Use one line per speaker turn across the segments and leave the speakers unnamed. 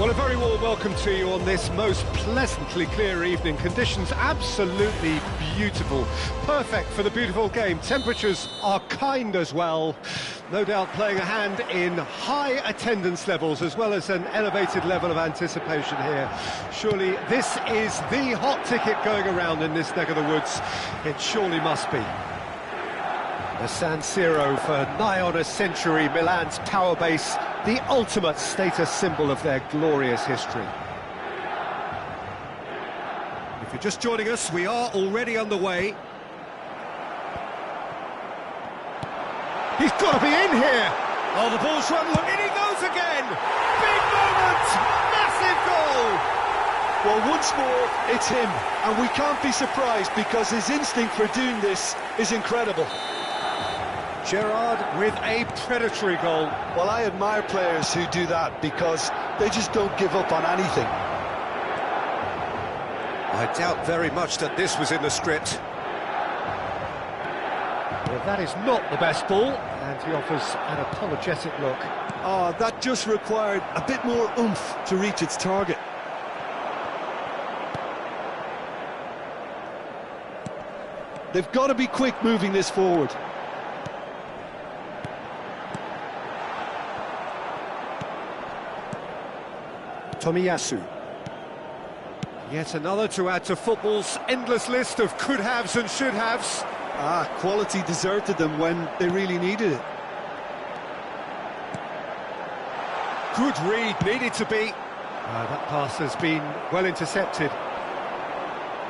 Well, a very warm welcome to you on this most pleasantly clear evening. Conditions absolutely beautiful. Perfect for the beautiful game. Temperatures are kind as well. No doubt playing a hand in high attendance levels as well as an elevated level of anticipation here. Surely this is the hot ticket going around in this neck of the woods. It surely must be. The San Siro for nigh on a century, Milan's power base, the ultimate status symbol of their glorious history. If you're just joining us, we are already underway. He's got to be in here! Oh, the ball's run, look, in he goes again! Big moment! Massive goal!
Well, once more, it's him, and we can't be surprised because his instinct for doing this is incredible.
Gerrard with a predatory goal.
Well, I admire players who do that because they just don't give up on anything.
I doubt very much that this was in the script. Well, that is not the best ball, and he offers an apologetic look.
Oh, that just required a bit more oomph to reach its target. They've got to be quick moving this forward.
Tomiyasu. Yet another to add to football's endless list of could-haves and should-haves.
Quality deserted them when they really needed it.
Good read, needed to be. That pass has been well intercepted.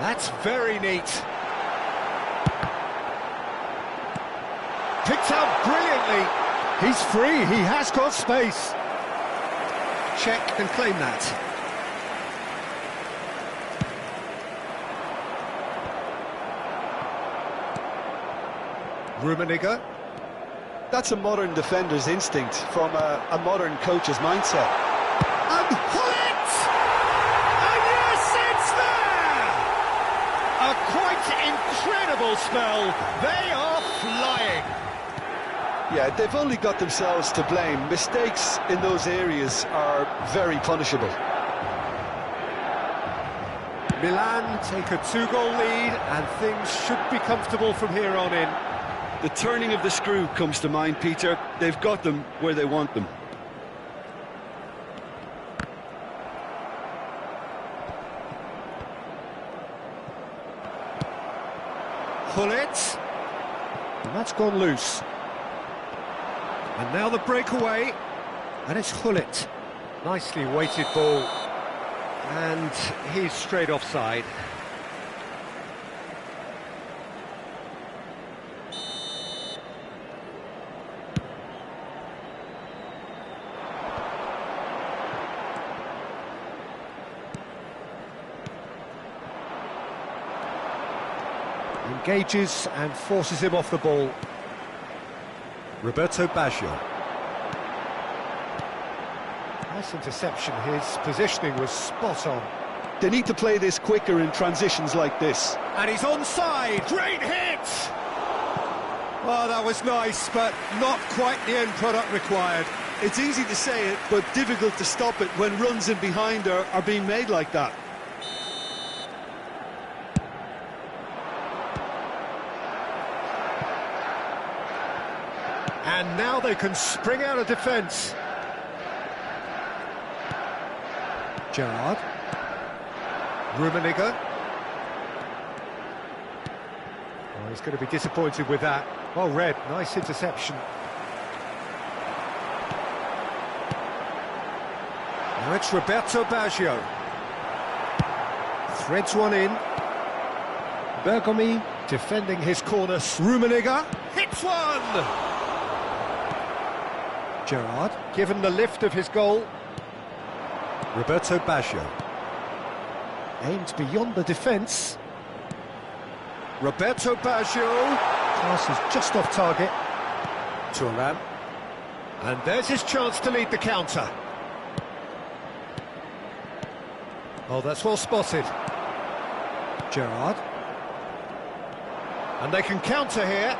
That's very neat. Picked out brilliantly. He's free, he has got space. Check and claim that. Rummenigge.
That's a modern defender's instinct from a modern coach's mindset.
And Hullet! And yes, it's there! A quite incredible spell. They are flying.
Yeah, they've only got themselves to blame. Mistakes in those areas are very punishable.
Milan take a 2-goal lead and things should be comfortable from here on in.
The turning of the screw comes to mind, Peter. They've got them where they want them.
Hullet. And that's gone loose. And now the breakaway, and it's Hullet. Nicely weighted ball, and he's straight offside. Engages and forces him off the ball. Roberto Baggio. Nice interception, his positioning was spot on.
They need to play this quicker in transitions like this.
And he's onside, great hit! Oh, that was nice, but not quite the end product required.
It's easy to say it, but difficult to stop it when runs in behind are being made like that.
And now they can spring out of defence. Gerrard. Rummenigge. Oh, he's going to be disappointed with that. Well read, nice interception. Now it's Roberto Baggio. Threads one in. Bergomi defending his corner. Rummenigge hits one! Gerrard, given the lift of his goal. Roberto Baggio. Aimed beyond the defence. Roberto Baggio. Pass is just off target. Thuram. And there's his chance to lead the counter. Oh, that's well spotted. Gerrard. And they can counter here.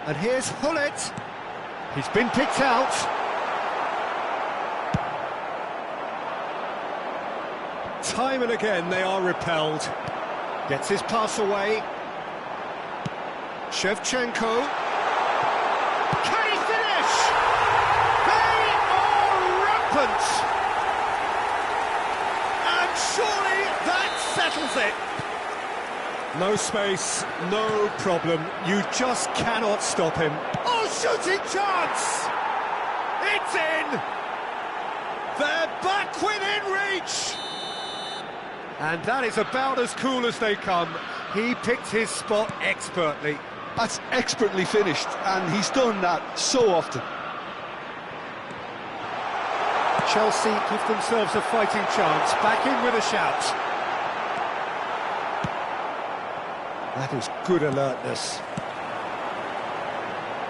And here's Hullet. He's been picked out. Time and again they are repelled. Gets his pass away. Shevchenko. Can he finish? They are rampant! And surely that settles it. No space, no problem. You just cannot stop him. Oh, shooting chance! It's in! They're back within reach! And that is about as cool as they come. He picked his spot expertly.
That's expertly finished, and he's done that so often.
Chelsea give themselves a fighting chance. Back in with a shout. That is good alertness.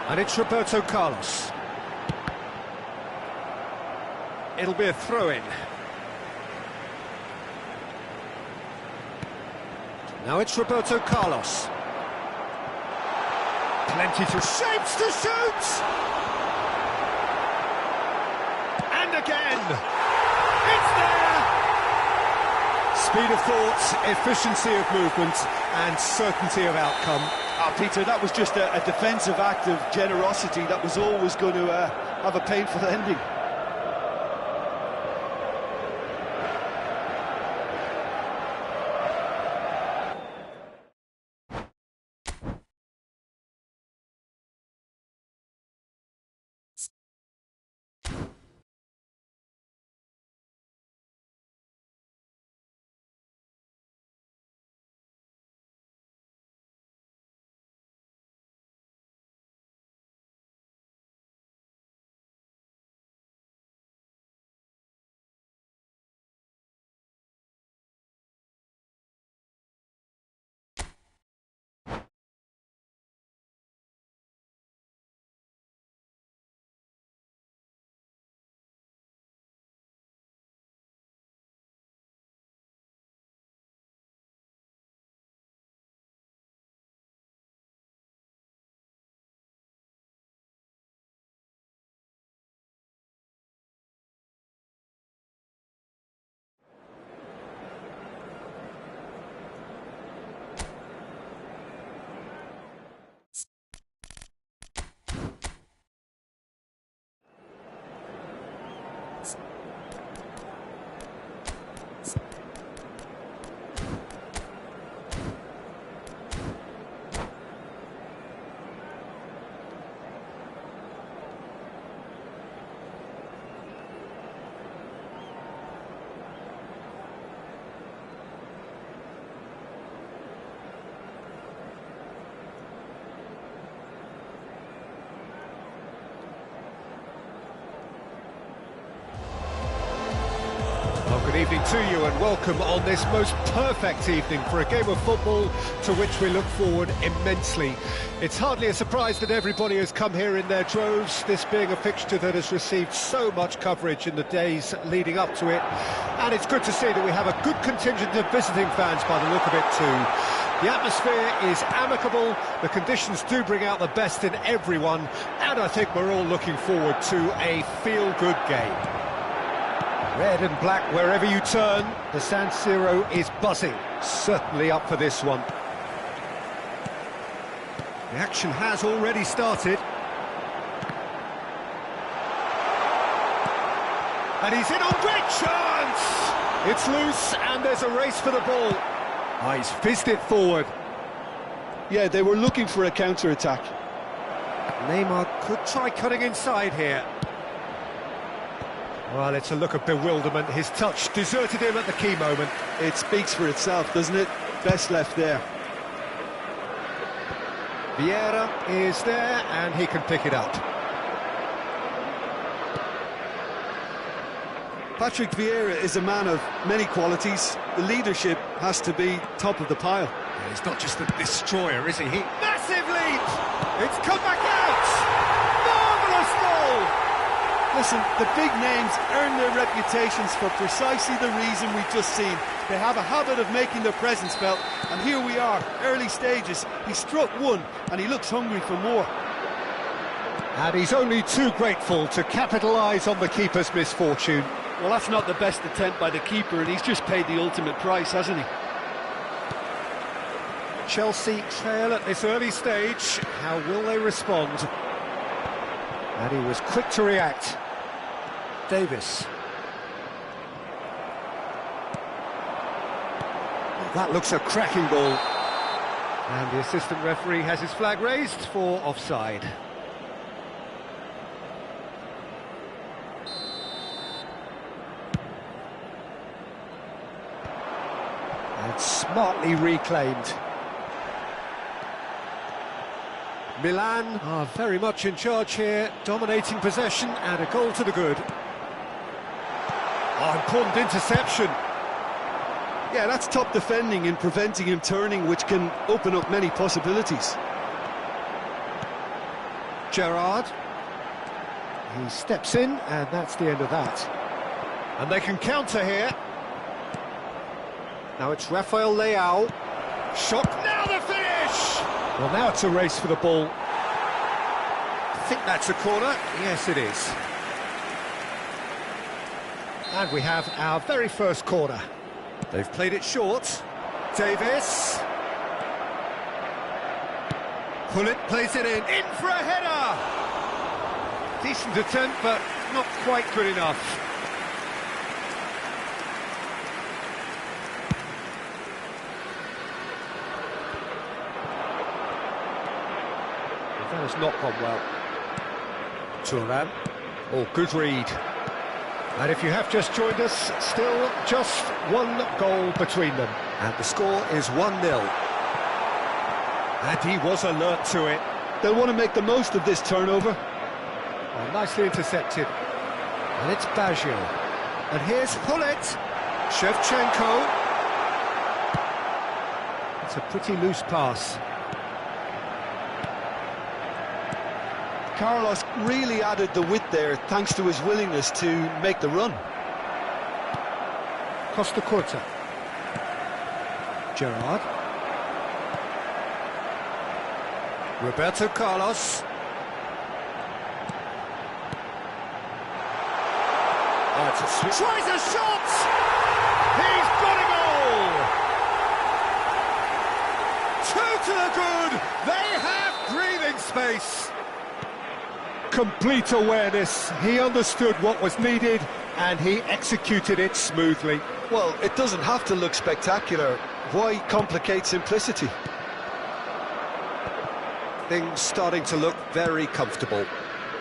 And it's Roberto Carlos. It'll be a throw-in. Now it's Roberto Carlos. Plenty to shapes to shoot! And again! It's there! Speed of thought, efficiency of movement, and certainty of outcome.
Peter, that was just a defensive act of generosity that was always going to have a painful ending.
Well, good evening to you and welcome on this most perfect evening for a game of football to which we look forward immensely. It's hardly a surprise that everybody has come here in their droves, this being a fixture that has received so much coverage in the days leading up to it. And it's good to see that we have a good contingent of visiting fans by the look of it too. The atmosphere is amicable, the conditions do bring out the best in everyone, and I think we're all looking forward to a feel-good game. Red and black wherever you turn, the San Siro is buzzing, certainly up for this one. The action has already started. And he's in on great chance! It's loose and there's a race for the ball. Oh, he's fizzed it forward.
Yeah, they were looking for a counter-attack.
Neymar could try cutting inside here. Well, it's a look of bewilderment. His touch deserted him at the key moment.
It speaks for itself, doesn't it? Best left there.
Vieira is there, and he can pick it up.
Patrick Vieira is a man of many qualities. The leadership has to be top of the pile.
Yeah, he's not just a destroyer, is he? Massive lead! It's come back out! Marvellous goal!
Listen, the big names earn their reputations for precisely the reason we've just seen. They have a habit of making their presence felt, and here we are, early stages. He struck one, and he looks hungry for more.
And he's only too grateful to capitalise on the keeper's misfortune.
Well, that's not the best attempt by the keeper, and he's just paid the ultimate price, hasn't he?
Chelsea trail at this early stage. How will they respond? And he was quick to react. Davis. That looks a cracking ball. And the assistant referee has his flag raised for offside. And smartly reclaimed. Milan are very much in charge here, dominating possession and a goal to the good. Oh, important interception.
Yeah, that's top defending and preventing him turning, which can open up many possibilities.
Gerrard. He steps in, and that's the end of that. And they can counter here. Now it's Rafael Leao. Shot, now the finish! Well, now it's a race for the ball. I think that's a corner. Yes, it is. And we have our very first corner. They've played it short. Davis. Pullet plays it in for a header! Decent attempt, but not quite good enough. That has not gone well. Thuram. Oh, good read. And if you have just joined us, still just one goal between them. And the score is 1-0. And he was alert to it.
They'll want to make the most of this turnover.
Oh, nicely intercepted. And it's Baggio. And here's Pullet. Shevchenko. It's a pretty loose pass.
Carlos really added the width there thanks to his willingness to make the run.
Costa Curta. Gerrard. Roberto Carlos. Oh, it's a switch. Tries a shot! He's got a goal! Two to the good! They have breathing space! Complete awareness. He understood what was needed and he executed it smoothly.
Well, it doesn't have to look spectacular. Why complicate simplicity?
Things starting to look very comfortable.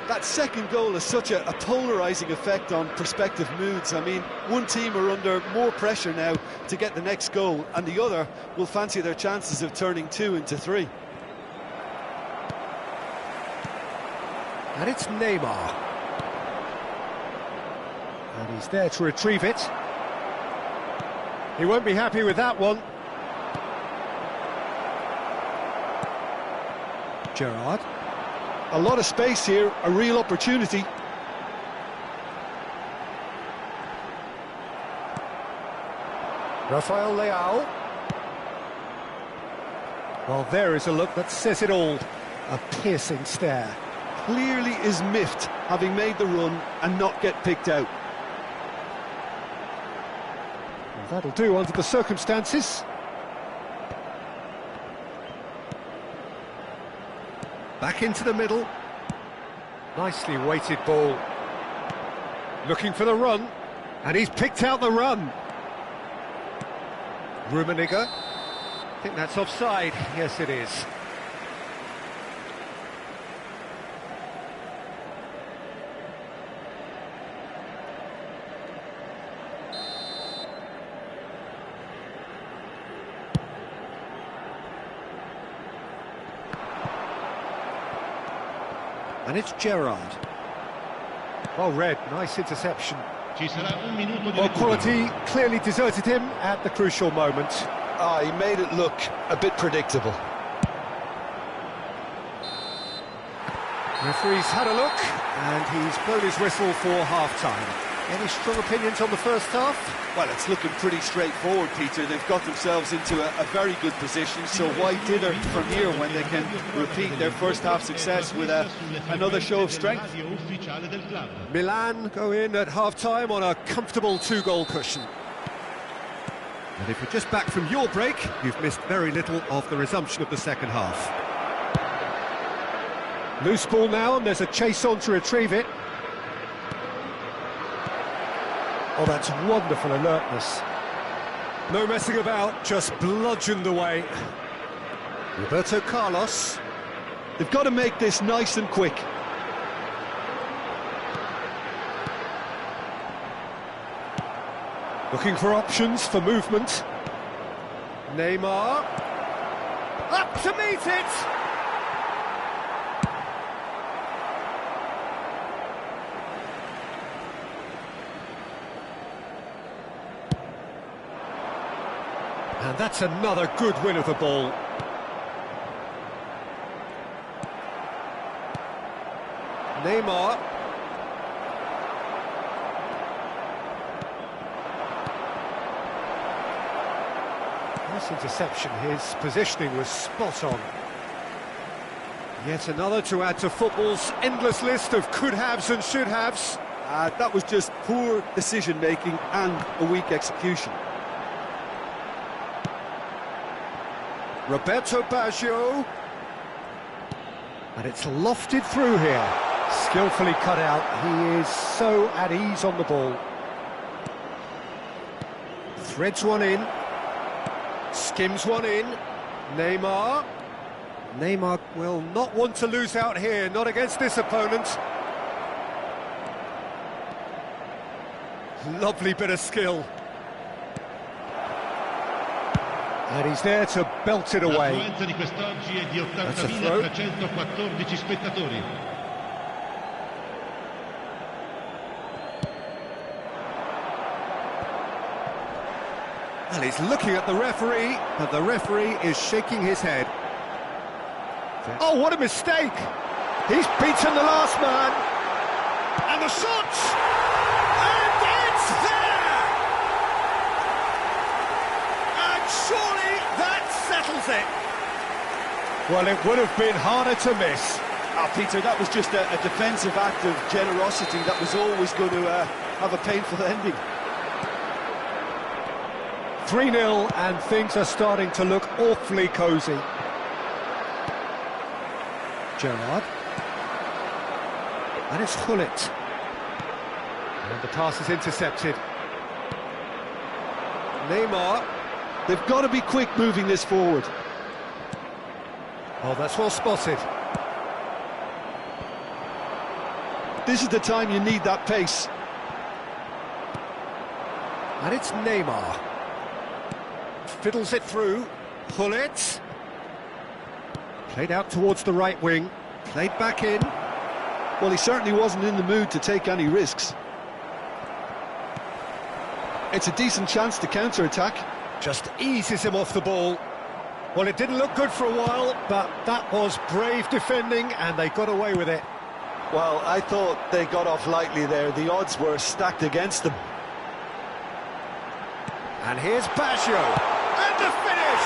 That second goal has such a polarising effect on prospective moods. I mean, one team are under more pressure now to get the next goal, and the other will fancy their chances of turning 2 into 3.
And it's Neymar. And he's there to retrieve it. He won't be happy with that one. Gerrard.
A lot of space here, a real opportunity.
Rafael Leao. Well, there is a look that says it all. A piercing stare.
Clearly is miffed, having made the run and not get picked out.
Well, that'll do under the circumstances. Back into the middle. Nicely weighted ball. Looking for the run. And he's picked out the run. Rummenigge. I think that's offside. Yes, it is. And it's Gerrard. Well read, nice interception. Well, quality clearly deserted him at the crucial moment.
He made it look a bit predictable.
Referee's had a look, and he's blown his whistle for half-time. Any strong opinions on the first half?
Well, it's looking pretty straightforward, Peter. They've got themselves into a very good position, so why dither from here when they can repeat their first half success with another show of strength?
Milan go in at half-time on a comfortable 2-goal cushion. And if you're just back from your break, you've missed very little of the resumption of the second half. Loose ball now, and there's a chase on to retrieve it. Oh, that's wonderful alertness. No messing about, just bludgeoned away. Roberto Carlos.
They've got to make this nice and quick.
Looking for options for movement. Neymar. Up to meet it! And that's another good win of the ball. Neymar. Nice interception, his positioning was spot on. Yet another to add to football's endless list of could-haves and should-haves.
That was just poor decision-making and a weak execution.
Roberto Baggio, and it's lofted through here, skillfully cut out. He is so at ease on the ball. Threads one in, skims one in. Neymar will not want to lose out here, not against this opponent. Lovely bit of skill. And he's there to belt it away. That's a throw. And he's looking at the referee, but the referee is shaking his head. Oh, what a mistake! He's beaten the last man. And the shot! And it's there! And surely that settles it. Well, it would have been harder to miss.
Peter, that was just a defensive act of generosity that was always going to have a painful ending.
3-0, and things are starting to look awfully cosy. Gerrard. And it's Hullet. And the pass is intercepted. Neymar.
They've got to be quick moving this forward.
Oh, that's well spotted.
This is the time you need that pace.
And it's Neymar. Fiddles it through. Hullet. Played out towards the right wing. Played back in.
Well, he certainly wasn't in the mood to take any risks. It's a decent chance to counter-attack.
Just eases him off the ball. Well, it didn't look good for a while, but that was brave defending, and they got away with it.
Well, I thought they got off lightly there. The odds were stacked against them.
And here's Baggio. And the finish!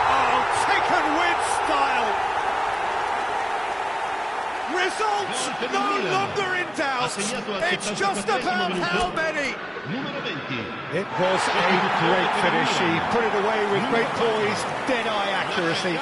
Oh, taken with style! Result no longer in doubt. It's just about how many. It was a great finish. He put it away with great poise, dead-eye accuracy.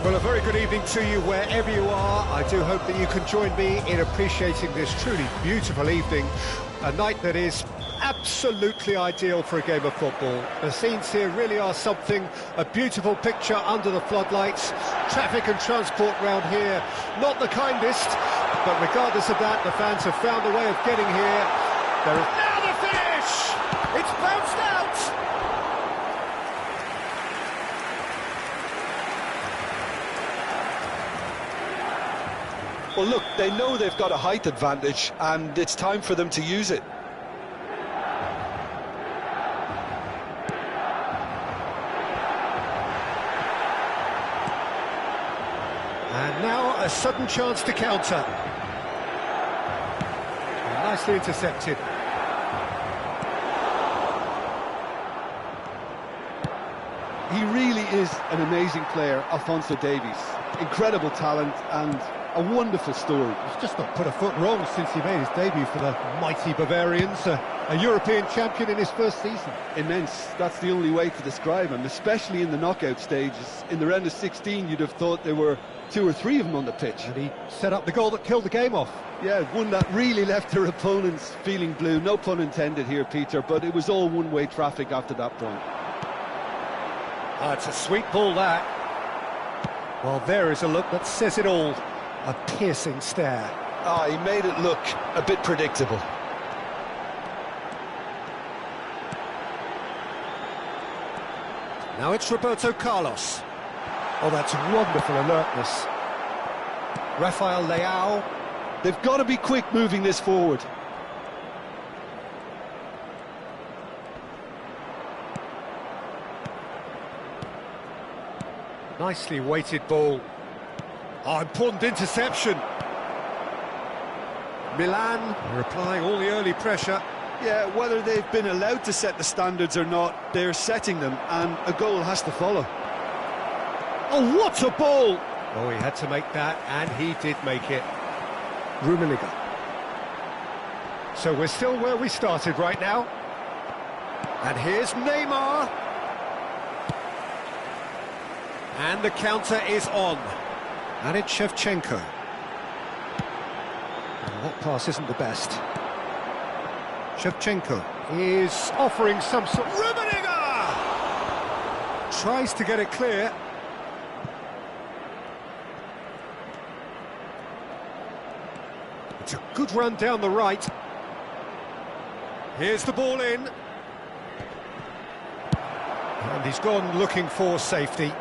Well, a very good evening to you wherever you are. I do hope that you can join me in appreciating this truly beautiful evening, a night that is absolutely ideal for a game of football. The scenes here really are something, a beautiful picture under the floodlights. Traffic and transport round here, not the kindest, but regardless of that, the fans have found a way of getting here. There is now the finish! It's bounced out!
Well, look, they know they've got a height advantage, and it's time for them to use it.
And now a sudden chance to counter. And nicely intercepted.
He really is an amazing player, Alphonso Davies. Incredible talent and a wonderful story.
He's just not put a foot wrong since he made his debut for the mighty Bavarians. A European champion in his first season.
Immense. That's the only way to describe him, especially in the knockout stages. In the round of 16, you'd have thought there were 2 or 3 of them on the pitch.
And he set up the goal that killed the game off.
Yeah, one that really left their opponents feeling blue. No pun intended here, Peter, but it was all one-way traffic after that point.
It's a sweet ball, that. Well, there is a look that says it all. A piercing stare.
He made it look a bit predictable.
Now it's Roberto Carlos. Oh, that's wonderful alertness. Rafael Leao.
They've got to be quick moving this forward.
Nicely weighted ball. Oh, important interception. Milan are applying all the early pressure.
Yeah, whether they've been allowed to set the standards or not, they're setting them, and a goal has to follow.
Oh, what a ball! Oh, he had to make that, and he did make it. Rummenigge. So we're still where we started right now. And here's Neymar. And the counter is on. And it's Shevchenko. Well, that pass isn't the best. Shevchenko is offering some sort... Rummenigge! Tries to get it clear. It's a good run down the right. Here's the ball in. And he's gone looking for safety.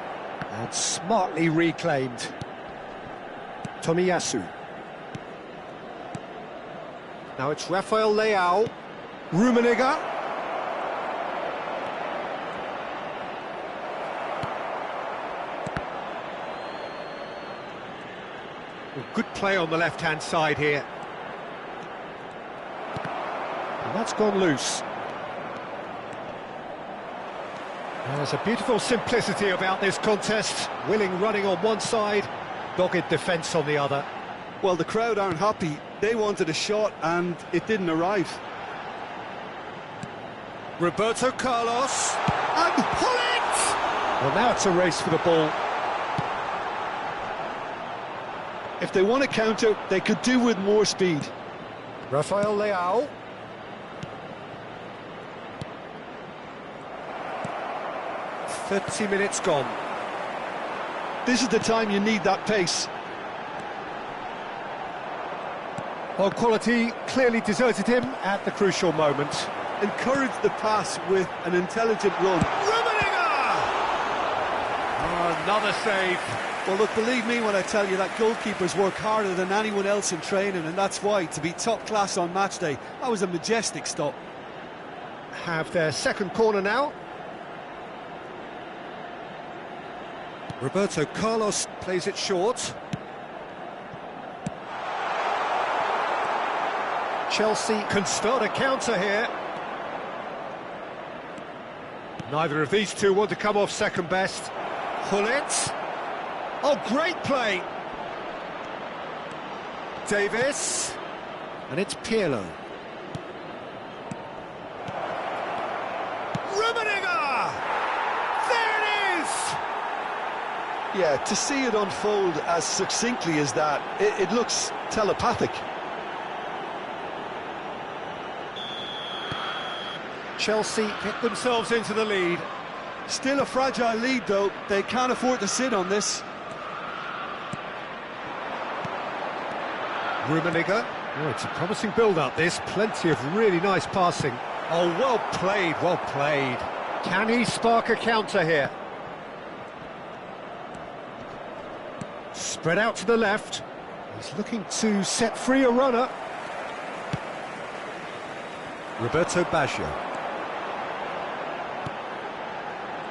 And smartly reclaimed. Tomiyasu. Now it's Rafael Leao. Rummenigge. Well, good play on the left-hand side here. And that's gone loose. There's a beautiful simplicity about this contest. Willing running on one side, dogged defence on the other.
Well, the crowd aren't happy. They wanted a shot and it didn't arrive.
Roberto Carlos. And pull it! Well, now it's a race for the ball.
If they want to counter, they could do with more speed.
Rafael Leao. "30 minutes gone.
This is the time you need that pace.
Well, quality clearly deserted him at the crucial moment.
Encourage the pass with an intelligent run.
Rummenigge! Oh, another save.
Well, look, believe me when I tell you that goalkeepers work harder than anyone else in training, and that's why, to be top class on match day, that was a majestic stop.
Have their second corner now. Roberto Carlos plays it short. Chelsea can start a counter here. Neither of these two want to come off second best. Hullet. Oh, great play. Davis. And it's Pirlo. Rummenigge! There it is!
Yeah, to see it unfold as succinctly as that, it looks telepathic.
Chelsea get themselves into the lead.
Still a fragile lead, though. They can't afford to sit on this.
Rummenigge. Oh, it's a promising build-up, this. Plenty of really nice passing. Oh, well played, well played. Can he spark a counter here? Spread out to the left. He's looking to set free a runner. Roberto Baggio.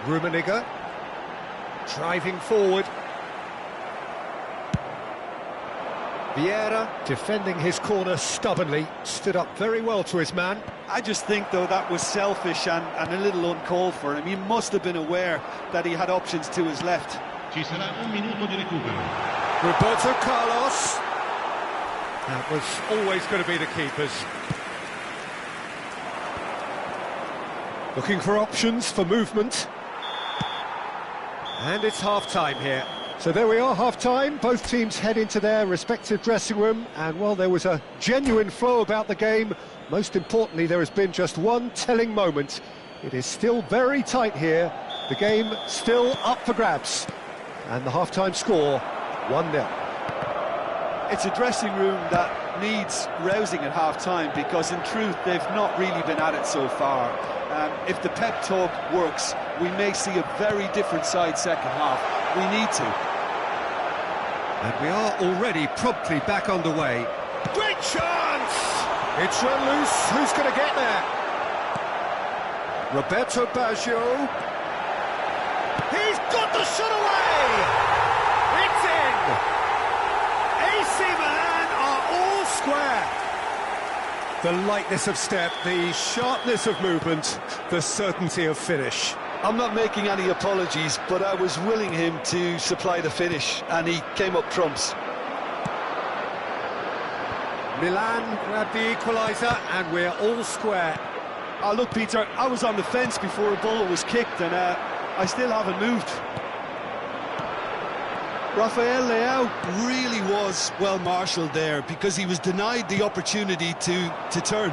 Rummenigge. Driving forward. Vieira, defending his corner stubbornly, stood up very well to his man.
I just think, though, that was selfish and a little uncalled for him. He must have been aware that he had options to his left.
Ci sarà un minuto di recupero.
Roberto Carlos. That was always going to be the keepers. Looking for options for movement. And it's half-time here. So there we are, half-time. Both teams head into their respective dressing room. And while there was a genuine flow about the game, most importantly, there has been just one telling moment. It is still very tight here. The game still up for grabs. And the half-time score, 1-0.
It's a dressing room that needs rousing at half-time because, in truth, they've not really been at it so far. If the pep talk works, we may see a very different side second half. We need to.
And we are already promptly back underway. Great chance! It's run loose. Who's going to get there? Roberto Baggio. He's got the shot away! It's in! AC Milan are all square. The lightness of step, the sharpness of movement, the certainty of finish.
I'm not making any apologies, but I was willing him to supply the finish, and he came up trumps.
Milan grabbed the equaliser, and we're all square.
Oh, look, Peter, I was on the fence before a ball was kicked, and I still haven't moved. Rafael Leao really was well marshalled there because he was denied the opportunity to turn.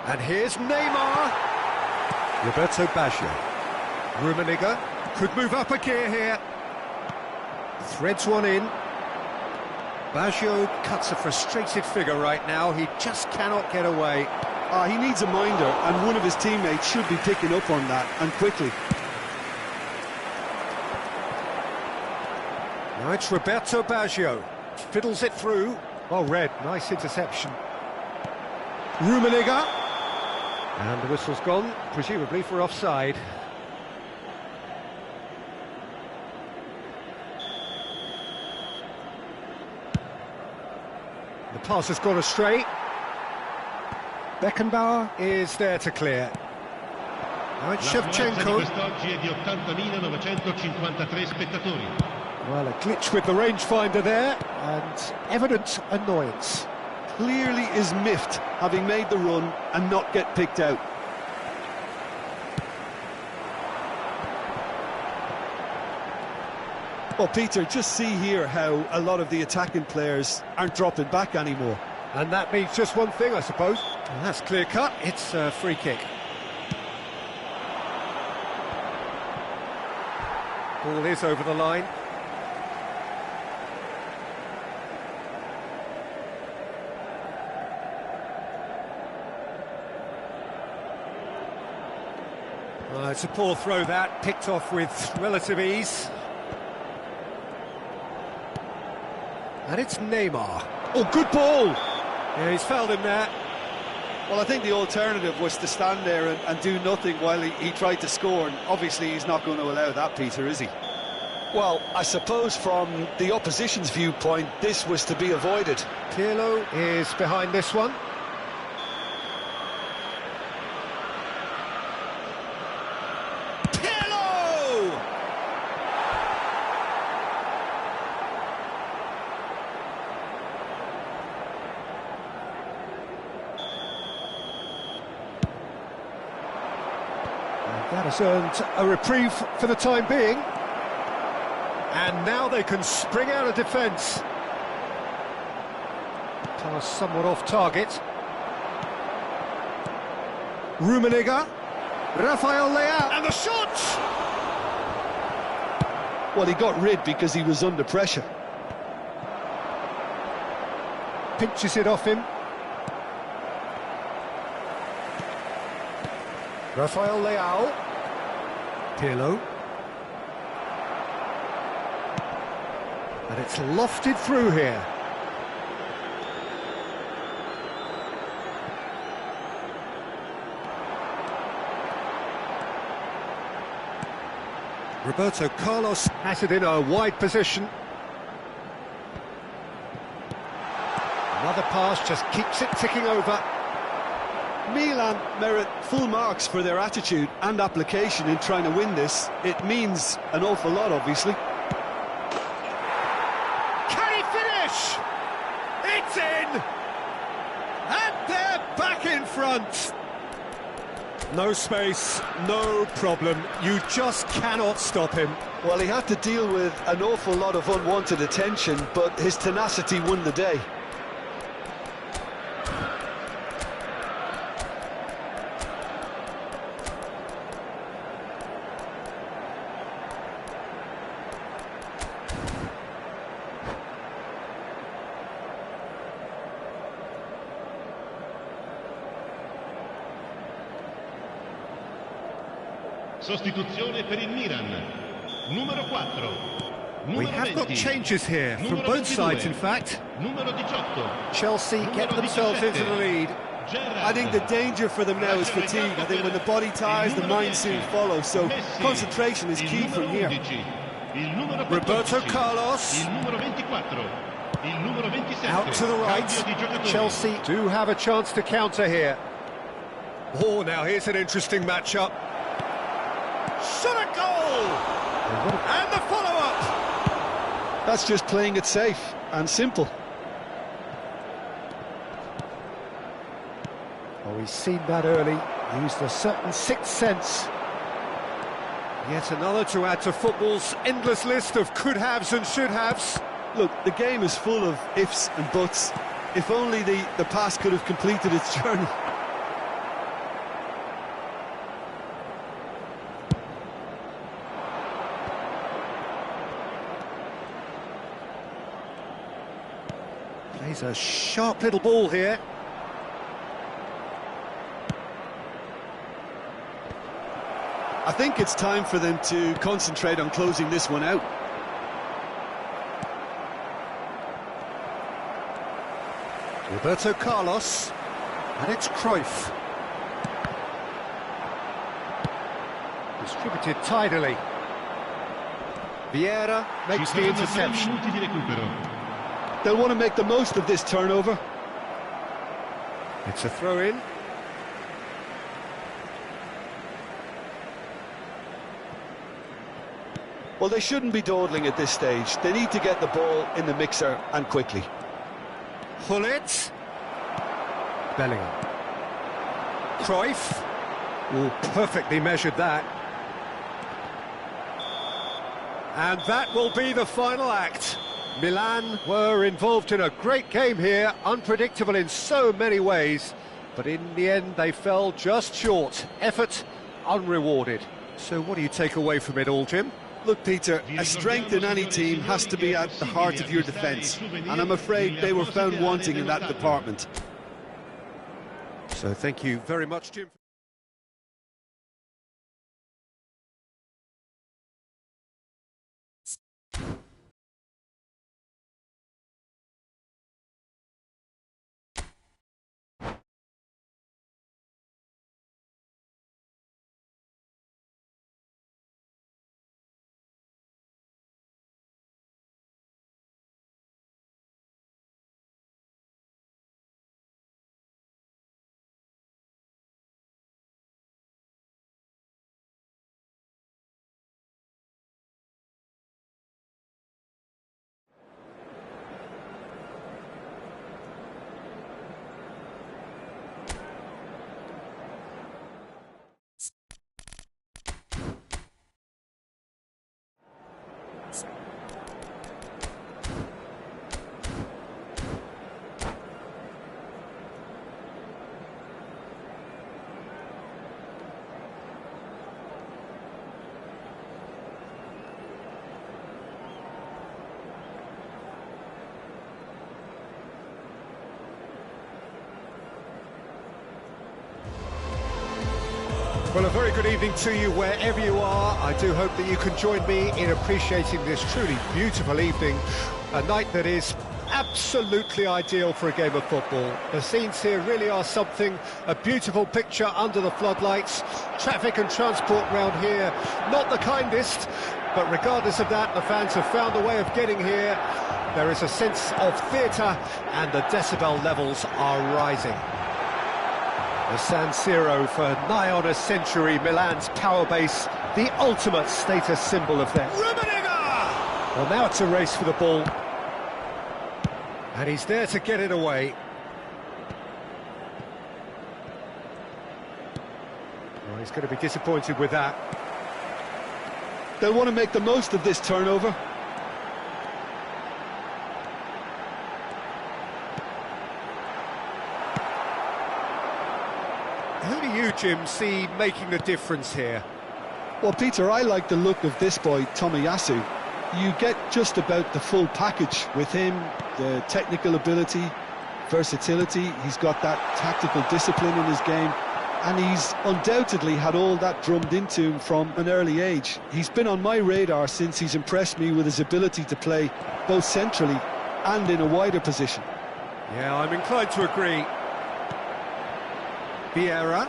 And here's Neymar. Roberto Baggio. Rummenigge could move up a gear here. Threads one in. Baggio cuts a frustrated figure right now. He just cannot get away.
He needs a minder, and one of his teammates should be picking up on that, and quickly.
Now it's Roberto Baggio. Fiddles it through. Well read, nice interception. Rummenigge. And the whistle's gone, presumably for offside. The pass has gone astray. Beckenbauer is there to clear. Now it's Shevchenko. Well, a glitch with the rangefinder there, and evident annoyance.
Clearly is miffed, having made the run and not get picked out. Well, Peter, just see here how a lot of the attacking players aren't dropping back anymore.
And that means just one thing, I suppose. And that's clear cut. It's a free kick. Ball is over the line. It's a poor throw that, picked off with relative ease. And it's Neymar. Oh, good ball! Yeah, he's fouled him there.
Well, I think the alternative was to stand there and do nothing while he tried to score, and obviously he's not going to allow that, Peter, is he? Well, I suppose from the opposition's viewpoint, this was to be avoided.
Pirlo is behind this one. That has earned a reprieve for the time being. And now they can spring out of defence. Pass somewhat off target. Rummenigge. Rafael Leao. And the shot!
Well, he got rid because he was under pressure.
Pinches it off him. Rafael Leao. Pirlo. And it's lofted through here. Roberto Carlos has it in a wide position. Another pass just keeps it ticking over.
Milan merit full marks for their attitude and application in trying to win this. It means an awful lot, obviously.
Can he finish? It's in! And they're back in front. No space, no problem. You just cannot stop him.
Well, he had to deal with an awful lot of unwanted attention, but his tenacity won the day.
Sostituzione per il Milan. Numero 4.
We have got changes here from both sides, in fact.
Numero 18.
Chelsea get themselves into the lead.
I think the danger for them now is fatigue. I think when the body tires, the mind soon follows. So concentration is key from here.
Roberto Carlos. Out to the right. Chelsea do have a chance to counter here. Oh, now here's an interesting matchup. Shot a goal! And the follow-up!
That's just playing it safe and simple.
Oh, he's seen that early, used a certain sixth sense. Yet another to add to football's endless list of could-haves and should-haves.
Look, the game is full of ifs and buts. If only the pass could have completed its journey.
Plays a sharp little ball here.
I think it's time for them to concentrate on closing this one out.
Roberto Carlos, and it's Cruyff. Distributed tidily. Vieira makes the interception.
They'll want to make the most of this turnover.
It's a throw-in.
Well, they shouldn't be dawdling at this stage. They need to get the ball in the mixer and quickly.
Hullet. Bellingham. Cruyff. Oh, perfectly measured that. And that will be the final act. Milan were involved in a great game here, unpredictable in so many ways, but in the end they fell just short. Effort unrewarded. So what do you take away from it all, Jim?
Look, Peter, a strength in any team has to be at the heart of your defence, and I'm afraid they were found wanting in that department.
So thank you very much, Jim. Well, a very good evening to you wherever you are. I do hope that you can join me in appreciating this truly beautiful evening, a night that is absolutely ideal for a game of football. The scenes here really are something, a beautiful picture under the floodlights. Traffic and transport round here, not the kindest, but regardless of that, the fans have found a way of getting here. There is a sense of theatre and the decibel levels are rising. The San Siro for nigh on a century, Milan's power base, the ultimate status symbol of them. Well, now it's a race for the ball. And he's there to get it away. Well, he's going to be disappointed with that.
They'll want to make the most of this turnover.
Who do you, Jim, see making the difference here?
Well, Peter, I like the look of this boy, Tomiyasu. You get just about the full package with him, the technical ability, versatility. He's got that tactical discipline in his game, and he's undoubtedly had all that drummed into him from an early age. He's been on my radar since he's impressed me with his ability to play both centrally and in a wider position.
Yeah, I'm inclined to agree. Vieira.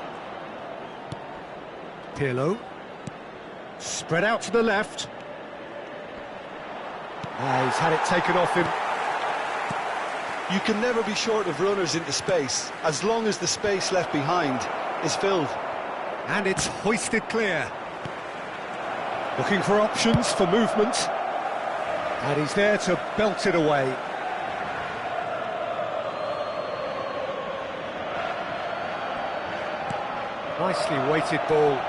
Pirlo. Spread out to the left. He's had it taken off him.
You can never be short of runners into space, as long as the space left behind is filled.
And it's hoisted clear. Looking for options for movement. And he's there to belt it away. Nicely weighted ball.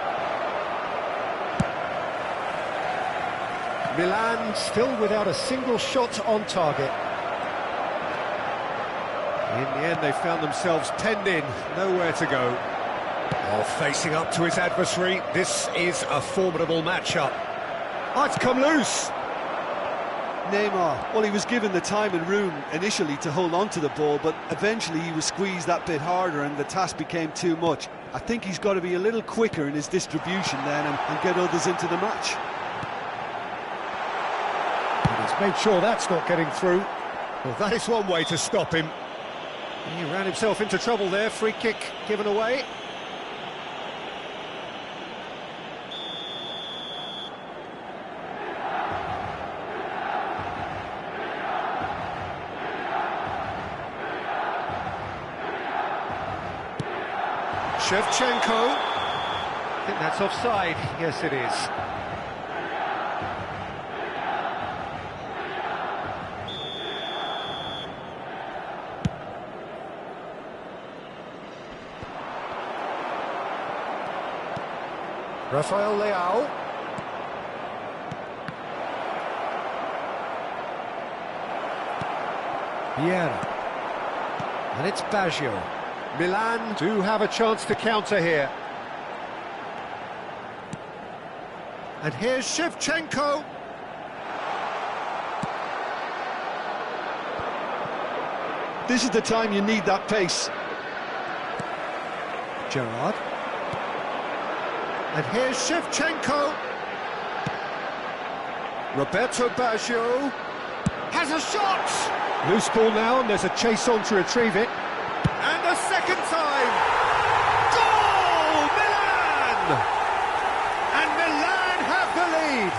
Milan still without a single shot on target. In the end, they found themselves penned in, nowhere to go. Oh, facing up to his adversary, this is a formidable matchup. Oh, it's come loose.
Neymar, well, he was given the time and room initially to hold on to the ball, but eventually he was squeezed that bit harder and the task became too much. I think he's got to be a little quicker in his distribution then and get others into the match.
And he's made sure that's not getting through. Well, that is one way to stop him. He ran himself into trouble there, free kick given away. Shevchenko. I think that's offside. Yes, it is. Rafael Leao. Vieira. And it's Baggio. Milan do have a chance to counter here. And here's Shevchenko.
This is the time you need that pace.
Gerrard. And here's Shevchenko. Roberto Baggio has a shot. Loose ball now, and there's a chase on to retrieve it. And a second time. Goal! Milan! And Milan have the lead.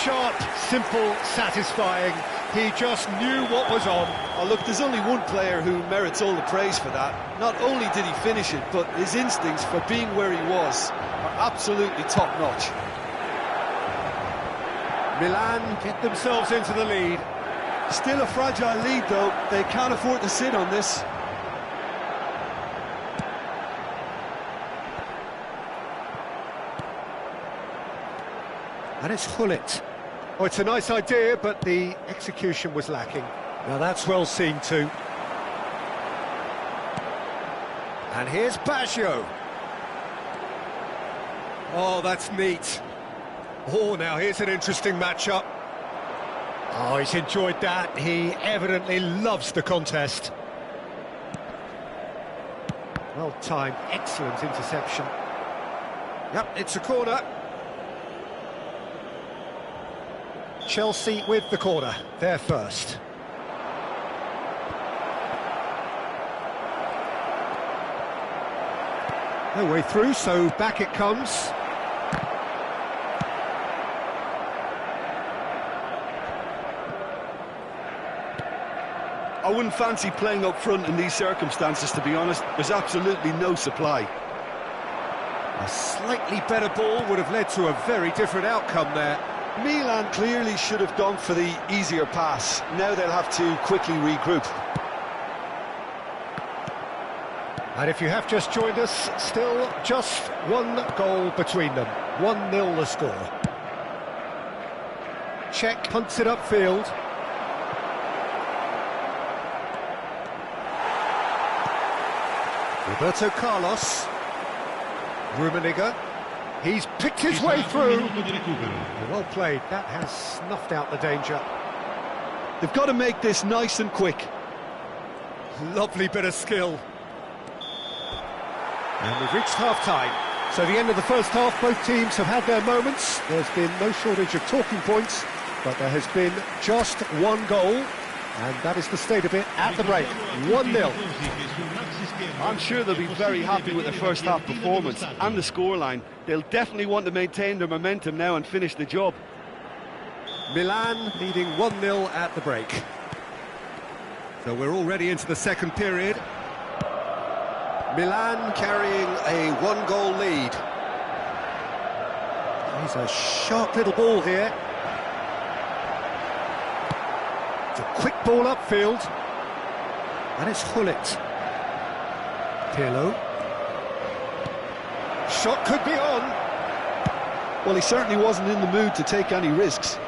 Sharp, simple, satisfying. He just knew what was on.
Oh, look, there's only one player who merits all the praise for that. Not only did he finish it, but his instincts for being where he was are absolutely top-notch.
Milan get themselves into the lead.
Still a fragile lead, though. They can't afford to sit on this.
And it's Hullet. Oh, it's a nice idea, but the execution was lacking. Now that's well seen too. And here's Baggio. Oh, that's neat. Oh, now here's an interesting matchup. Oh, he's enjoyed that. He evidently loves the contest. Well timed, excellent interception. Yep, it's a corner. Chelsea with the corner, they're first. No way through, so back it comes.
I wouldn't fancy playing up front in these circumstances, to be honest. There's absolutely no supply.
A slightly better ball would have led to a very different outcome there.
Milan clearly should have gone for the easier pass. Now they'll have to quickly regroup.
And if you have just joined us, still just one goal between them. 1-0 the score. Czech punts it upfield. Roberto Carlos. Rummenigge. He's picked his way through. Well played. That has snuffed out the danger.
They've got to make this nice and quick.
Lovely bit of skill. And we've reached half-time. So the end of the first half, both teams have had their moments. There's been no shortage of talking points, but there has been just one goal, and that is the state of it at the break. 1-0.
I'm sure they'll be very happy with the first half performance and the scoreline. They'll definitely want to maintain their momentum now and finish the job.
Milan leading 1-0 at the break. So we're already into the second period. Milan carrying a one-goal lead. He's a sharp little ball here. It's a quick ball upfield. And it's Hullet. Pirlo. Shot could be on.
Well, he certainly wasn't in the mood to take any risks.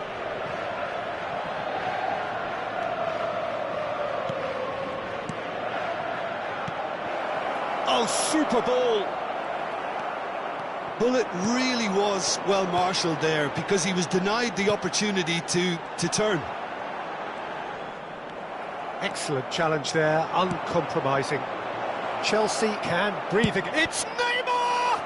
Oh, super ball.
Hullet really was well marshalled there because he was denied the opportunity to turn.
Excellent challenge there, uncompromising. Chelsea can breathe again. It's Neymar!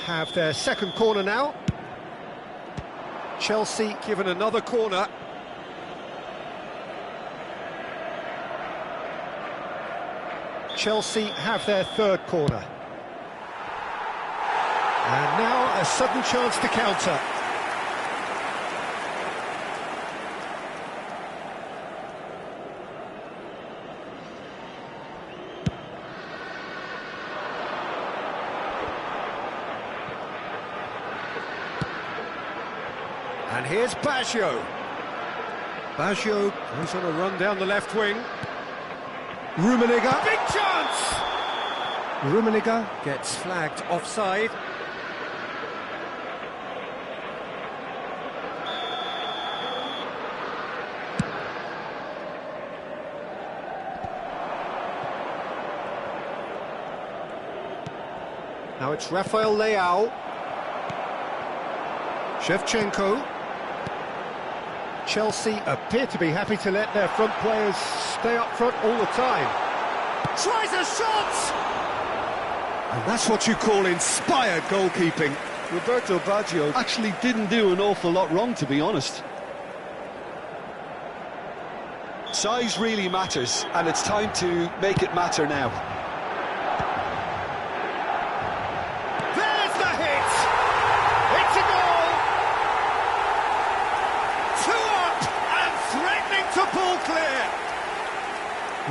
Have their second corner now. Chelsea given another corner. Chelsea have their third corner. And now a sudden chance to counter. And here's Baggio. Baggio goes on a run down the left wing. Rummenigge. Big chance! Rummenigge gets flagged offside. Now it's Rafael Leao. Shevchenko. Chelsea appear to be happy to let their front players stay up front all the time. Tries a shot! And that's what you call inspired goalkeeping.
Roberto Baggio actually didn't do an awful lot wrong, to be honest. Size really matters, and it's time to make it matter now.
There's the hit! It's a goal! 2 up and threatening to pull clear.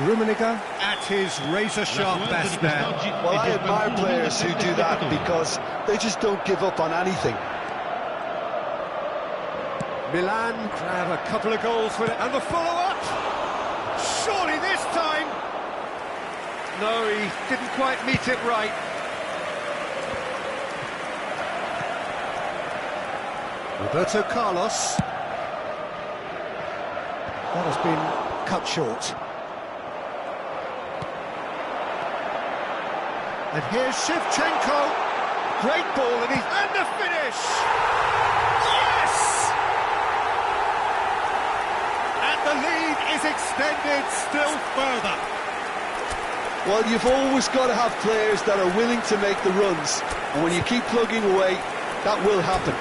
Rummenigge at his razor-sharp best there.
Well, I admire players who do that because they just don't give up on anything.
Milan grab a couple of goals with it, and the follow-up! Surely this time! No, he didn't quite meet it right. Roberto Carlos. That has been cut short. And here's Shevchenko. Great ball, and the finish! Yes! The lead is extended still further.
Well, you've always got to have players that are willing to make the runs, and when you keep plugging away, that will happen.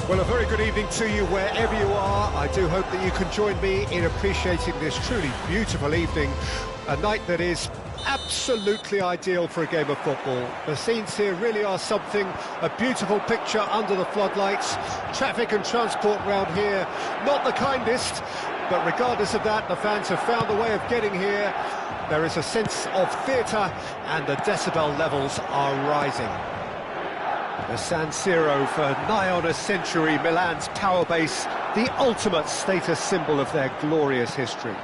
Well, a very good evening to you wherever you are. I do hope that you can join me in appreciating this truly beautiful evening, a night that is absolutely ideal for a game of football. The scenes here really are something, a beautiful picture under the floodlights. Traffic and transport round here, not the kindest, but regardless of that, the fans have found a way of getting here. There is a sense of theatre and the decibel levels are rising. The San Siro for nigh on a century, Milan's power base, the ultimate status symbol of their glorious history.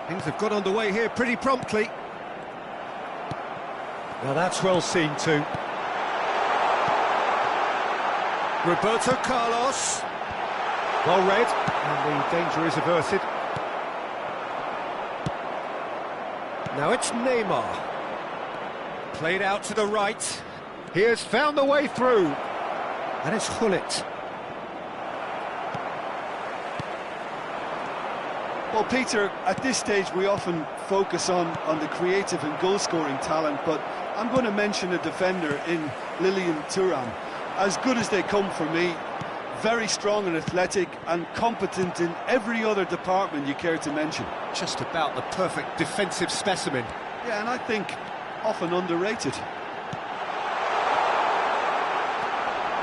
Things have got underway here pretty promptly. Now that's well seen too. Roberto Carlos. Well read, and the danger is averted. Now it's Neymar. Played out to the right. He has found the way through. And it's Gullit.
Well, Peter, at this stage we often focus on the creative and goal-scoring talent, but I'm going to mention a defender in Lilian Thuram. As good as they come for me, very strong and athletic and competent in every other department you care to mention.
Just about the perfect defensive specimen.
Yeah, and I think often underrated.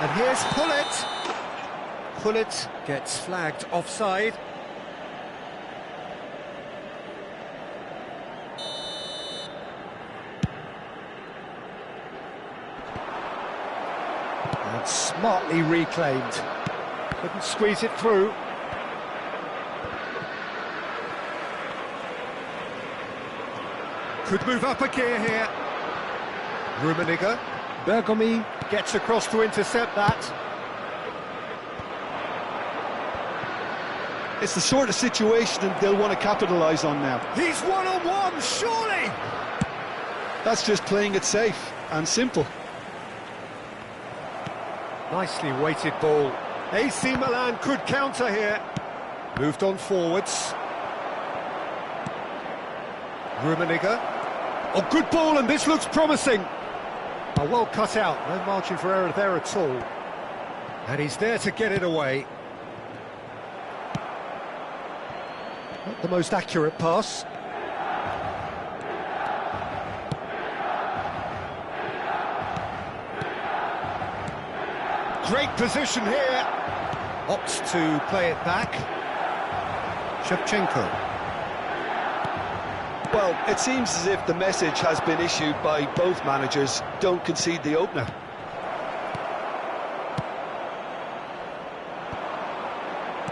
And here's Gullit. Gullit gets flagged offside. And smartly reclaimed. Couldn't squeeze it through. Could move up a gear here. Rummenigge. Bergomi gets across to intercept that.
It's the sort of situation that they'll want to capitalise on now.
He's one-on-one, surely!
That's just playing it safe and simple.
Nicely weighted ball. AC Milan could counter here. Moved on forwards. Rummenigge. Oh, good ball, and this looks promising. Oh, well cut out, no margin for error there at all. And he's there to get it away. Not the most accurate pass. Great position here. Opts to play it back. Shevchenko.
Well, it seems as if the message has been issued by both managers: don't concede the opener.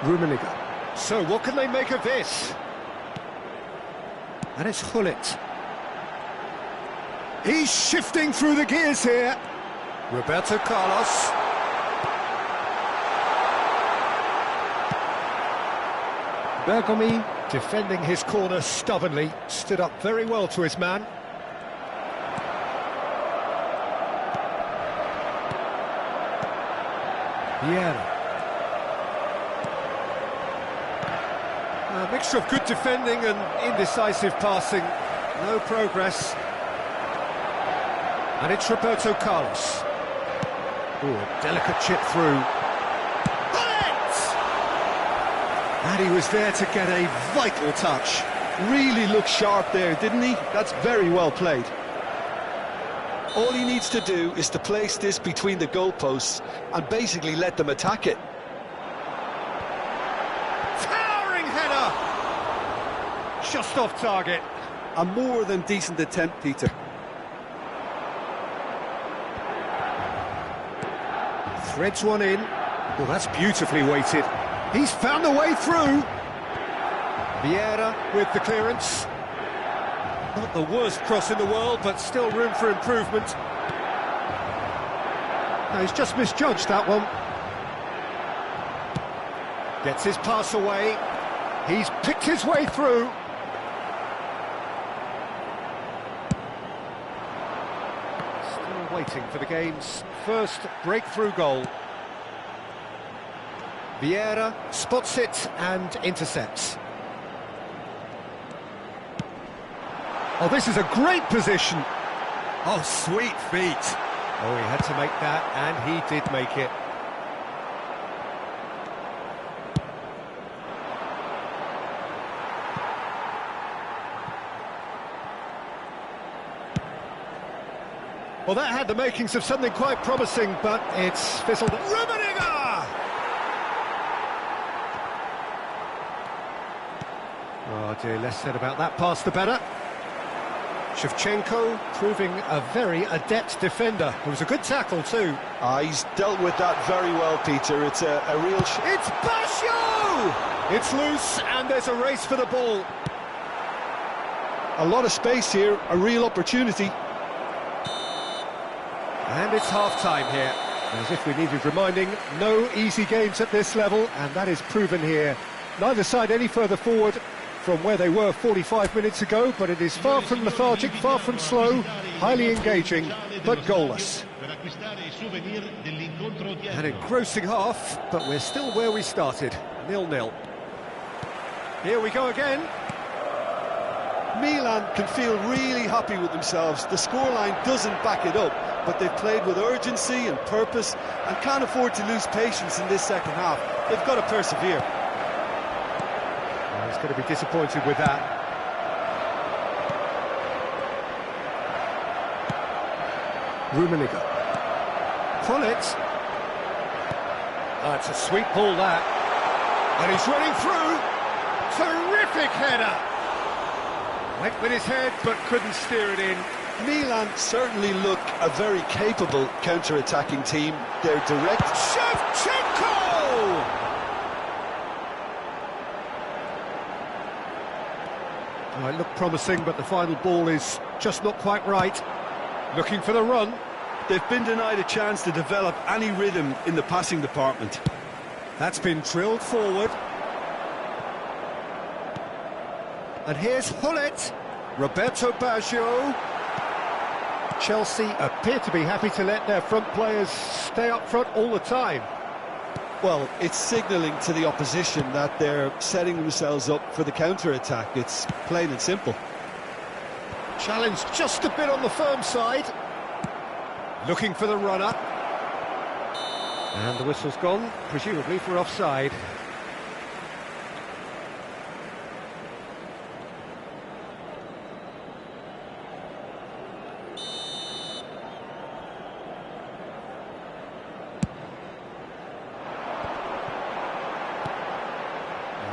Rummenigge. So what can they make of this? And it's Gullit. He's shifting through the gears here. Roberto Carlos. Bergomi defending his corner stubbornly, stood up very well to his man. Vieira. A mixture of good defending and indecisive passing. No progress. And it's Roberto Carlos. Ooh, a delicate chip through. And he was there to get a vital touch.
Really looked sharp there, didn't he? That's very well played. All he needs to do is to place this between the goalposts and basically let them attack it.
Towering header! Just off target.
A more than decent attempt, Peter.
Threads one in. Well, that's beautifully weighted. He's found a way through. Vieira with the clearance. Not the worst cross in the world, but still room for improvement. No, he's just misjudged that one. Gets his pass away. He's picked his way through. Still waiting for the game's first breakthrough goal. Vieira spots it and intercepts. Oh, this is a great position. Oh, sweet feet. Oh, he had to make that, and he did make it. Well, that had the makings of something quite promising, but it's fizzled. Rummenigge! Oh dear, less said about that pass the better. Shevchenko proving a very adept defender. It was a good tackle too.
He's dealt with that very well, Peter. It's a real...
It's Basho! It's loose and there's a race for the ball.
A lot of space here, a real opportunity.
And it's half-time here. As if we needed reminding, no easy games at this level, and that is proven here. Neither side any further forward from where they were 45 minutes ago, but it is far from lethargic, far from slow, highly engaging, but goalless. An engrossing half, but we're still where we started, 0-0. Here we go again.
Milan can feel really happy with themselves. The scoreline doesn't back it up, but they've played with urgency and purpose and can't afford to lose patience in this second half. They've got to persevere.
He's going to be disappointed with that. Rummenigge. Gullit. Oh, it's a sweet ball, that. And he's running through. Terrific header. Went with his head, but couldn't steer it in.
Milan certainly look a very capable counter-attacking team. They're direct.
Shevchenko! Oh, it looked promising, but the final ball is just not quite right. Looking for the run.
They've been denied a chance to develop any rhythm in the passing department.
That's been drilled forward. And here's Gullit. Roberto Baggio. Chelsea appear to be happy to let their front players stay up front all the time.
Well, it's signalling to the opposition that they're setting themselves up for the counter-attack. It's plain and simple.
Challenge just a bit on the firm side. Looking for the runner. And the whistle's gone, presumably for offside.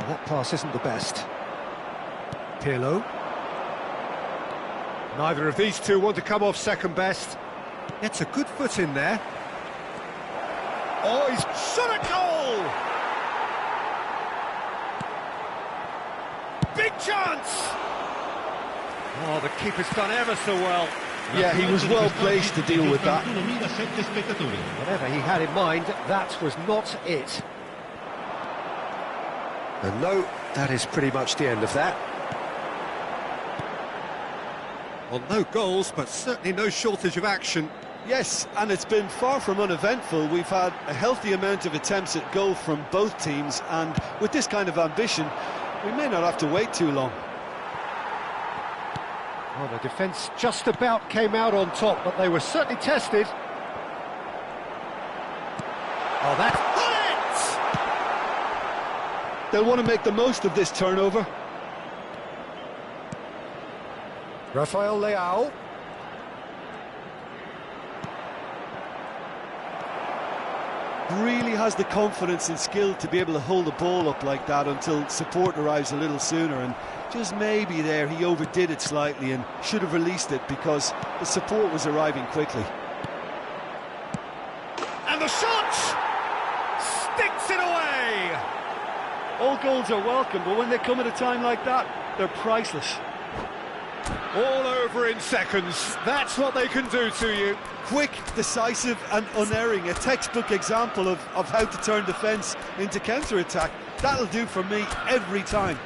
That pass isn't the best. Pirlo. Neither of these two want to come off second best. Gets a good foot in there. Oh, he's shot a goal! Chance! Oh, the keeper's done ever so well.
Yeah, he was well placed to deal with that.
Whatever he had in mind, that was not it. And no, that is pretty much the end of that. Well, no goals, but certainly no shortage of action.
Yes, and it's been far from uneventful. We've had a healthy amount of attempts at goal from both teams, and with this kind of ambition, we may not have to wait too long.
Well, the defence just about came out on top, but they were certainly tested. Oh, that's it!
They'll want to make the most of this turnover.
Rafael Leao.
Really has the confidence and skill to be able to hold the ball up like that until support arrives a little sooner, and just maybe there he overdid it slightly and should have released it because the support was arriving quickly.
And the shot! Sticks it away!
All goals are welcome, but when they come at a time like that, they're priceless.
All over in seconds. That's what they can do to you.
Quick, decisive and unerring. A textbook example of how to turn defence into counter-attack. That'll do for me every time.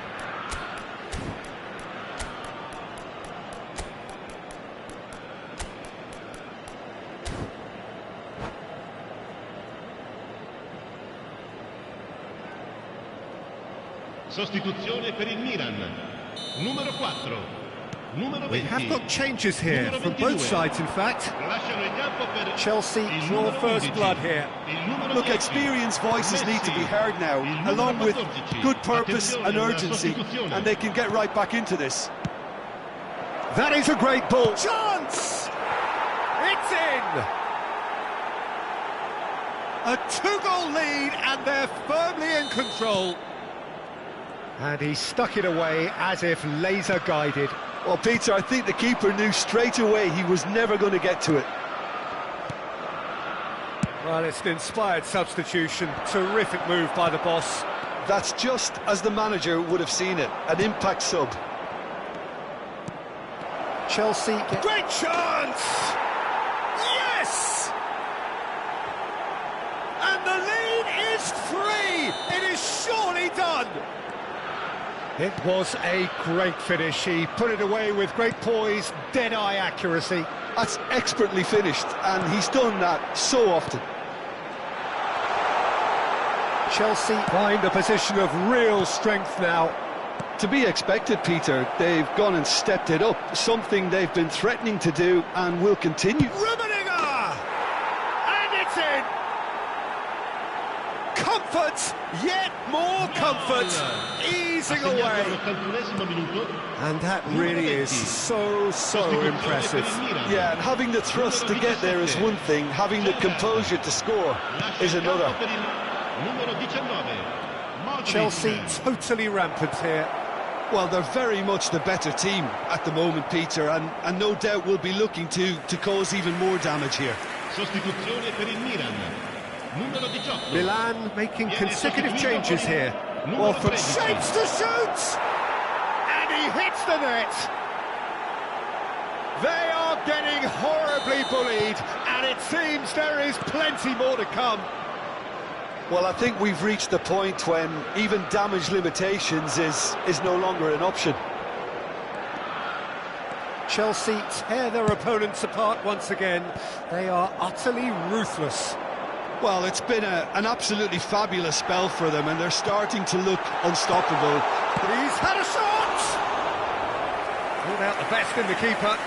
Sostituzione per il Milan. Numero 4.
We have got changes here from both sides, in fact. Chelsea draw first blood here.
Look, experienced voices need to be heard now, along with good purpose and urgency, and they can get right back into this.
That is a great ball. Chance! It's in! A two-goal lead, and they're firmly in control. And he stuck it away as if laser-guided.
Well, Peter, I think the keeper knew straight away he was never going to get to it.
Well, it's an inspired substitution. Terrific move by the boss.
That's just as the manager would have seen it. An impact sub.
Chelsea... Great chance! Yes! And the lead is 3! It is surely done! It was a great finish. He put it away with great poise, dead-eye accuracy.
That's expertly finished, and he's done that so often.
Chelsea find a position of real strength now.
To be expected, Peter. They've gone and stepped it up, something they've been threatening to do and will continue.
Rummenigge! And it's in! Comfort, yet more comfort, easing away. And that really is so impressive.
Yeah, and having the thrust to get there is one thing, having the composure to score is another.
Chelsea totally rampant here.
Well, they're very much the better team at the moment, Peter, and no doubt will be looking to cause even more damage here.
Sostituzione per il Milan.
Milan making consecutive changes here.
Well, from
shapes to shoot! And he hits the net! They are getting horribly bullied, and it seems there is plenty more to come.
Well, I think we've reached the point when even damage limitations is no longer an option.
Chelsea tear their opponents apart once again. They are utterly ruthless.
Well, it's been an absolutely fabulous spell for them, and they're starting to look unstoppable.
He's had a shot! Pulled out the best in the keeper.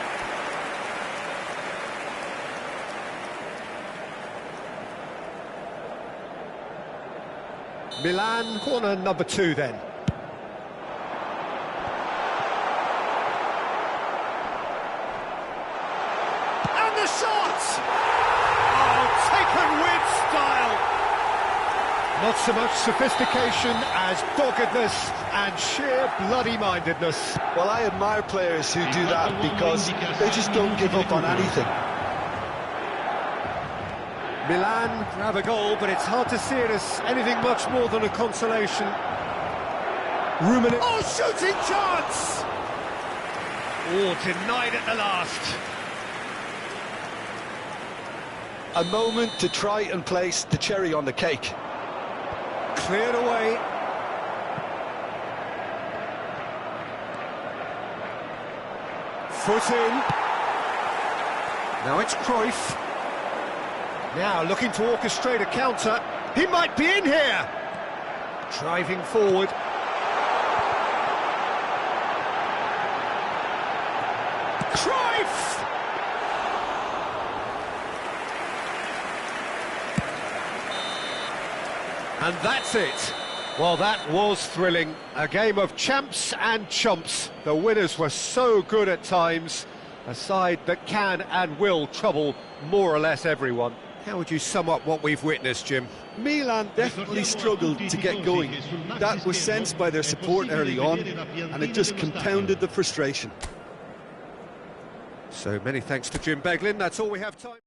Milan, corner number 2 then. And the shot! Oh, taken with style! Not so much sophistication as doggedness and sheer bloody-mindedness.
Well, I admire players who do that because they just don't give up on anything.
Milan grab a goal, but it's hard to see it as anything much more than a consolation. Oh, shooting chance! Oh, denied at the last.
A moment to try and place the cherry on the cake.
Cleared away. Foot in. Now it's Cruyff. Now looking to orchestrate a counter. He might be in here. Driving forward. Cruyff! And that's it. Well, that was thrilling. A game of champs and chumps. The winners were so good at times. A side that can and will trouble more or less everyone. How would you sum up what we've witnessed, Jim?
Milan definitely struggled to get going. That was sensed by their support early on, and it just compounded the frustration.
So many thanks to Jim Beglin. That's all we have time.